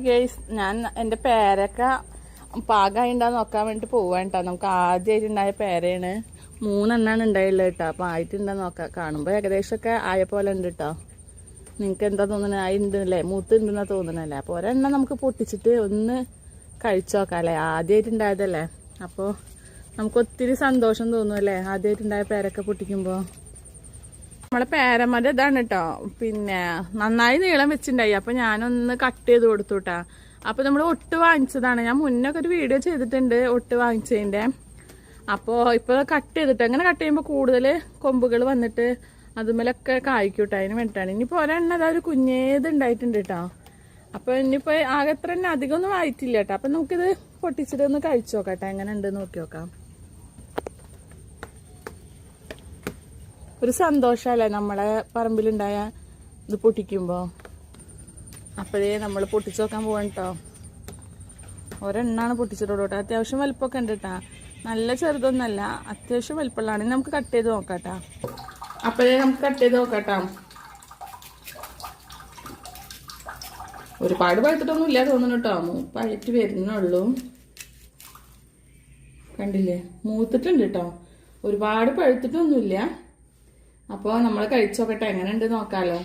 Guys ഞാൻ എൻ്റെ പേരക്ക പാകമായിണ്ടാന്ന് നോക്കാൻ വേണ്ടിട്ട് പോവാൻ കേട്ടോ. നമുക്ക് ആദ്യമായിട്ടുണ്ടായ പേരയാണ്. 3 എണ്ണാണ് ഉണ്ടായുള്ളത് കേട്ടോ. അപ്പം ആയിട്ടുണ്ടെന്ന് നോക്കാം. കാണുമ്പോൾ ഏകദേശമൊക്കെ ആയ പോലെ ഉണ്ട് കേട്ടോ. നിങ്ങൾക്ക് എന്താ തോന്നുന്നത്? ആയിട്ടുണ്ടല്ലേ, മൂത്തുണ്ടെന്നാ തോന്നണല്ലേ. അപ്പോൾ ഒരെണ്ണം നമുക്ക് പൊട്ടിച്ചിട്ട് ഒന്ന് കഴിച്ചു നോക്കാം അല്ലേ. ആദ്യമായിട്ടുണ്ടായതല്ലേ, അപ്പോൾ നമുക്ക് ഒത്തിരി സന്തോഷം തോന്നുമല്ലേ ആദ്യമായിട്ടുണ്ടായ പേരക്ക പൊട്ടിക്കുമ്പോൾ. നമ്മളെ പേരമ്മൻ്റെ ഇതാണ് കേട്ടോ. പിന്നെ നന്നായി നീളം വെച്ചിട്ടുണ്ടായി. അപ്പം ഞാനൊന്ന് കട്ട് ചെയ്ത് കൊടുത്തു കേട്ടാ. അപ്പോൾ നമ്മൾ ഒട്ട് വാങ്ങിച്ചതാണ്. ഞാൻ മുന്നൊക്കെ ഒരു വീഡിയോ ചെയ്തിട്ടുണ്ട് ഒട്ട് വാങ്ങിച്ചതിൻ്റെ. അപ്പോൾ ഇപ്പോൾ കട്ട് ചെയ്തിട്ട് അങ്ങനെ കട്ട് ചെയ്യുമ്പോൾ കൂടുതൽ കൊമ്പുകൾ വന്നിട്ട് അതുമേലൊക്കെ കായ്ക്കൂട്ടോ. അതിന് വേണ്ടിയിട്ടാണ്. ഇനിയിപ്പോൾ ഒരെണ്ണം അതൊരു കുഞ്ഞേത് ഉണ്ടായിട്ടുണ്ട് കേട്ടോ. അപ്പോൾ ഇനിയിപ്പോൾ ആകെ എത്ര തന്നെ അധികമൊന്നും ആയിട്ടില്ല കേട്ടോ. അപ്പം നമുക്കിത് പൊട്ടിച്ചിട്ട് ഒന്ന് കഴിച്ചു നോക്കാം കേട്ടോ. എങ്ങനെ ഉണ്ട് നോക്കി നോക്കാം. ഒരു സന്തോഷമല്ലേ നമ്മളെ പറമ്പിലുണ്ടായ ഇത് പൊട്ടിക്കുമ്പോൾ. അപ്പോഴേ നമ്മൾ പൊട്ടിച്ചു നോക്കാൻ പോവാൻ കേട്ടോ. ഒരെണ്ണാണ് പൊട്ടിച്ചിട്ടുള്ളൂ കേട്ടോ. അത്യാവശ്യം വലിപ്പമൊക്കെ ഉണ്ട് കേട്ടോ. നല്ല ചെറുതൊന്നല്ല, അത്യാവശ്യം വലിപ്പമുള്ളതാണ്. ഇനി നമുക്ക് കട്ട് ചെയ്ത് നോക്കാം കേട്ടോ. അപ്പോഴേ നമുക്ക് കട്ട് ചെയ്ത് നോക്കാം കേട്ടോ. ഒരുപാട് പഴുത്തിട്ടൊന്നും ഇല്ല തോന്നുന്നു കേട്ടോ. പഴുത്ത് വരുന്നുള്ളൂ. കണ്ടില്ലേ, മൂത്തിട്ടുണ്ട് കേട്ടോ. ഒരുപാട് പഴുത്തിട്ടൊന്നുമില്ല. അപ്പോൾ നമ്മൾ കഴിച്ചു നോക്കട്ടെ, എങ്ങനെ ഉണ്ട് നോക്കാമല്ലോ.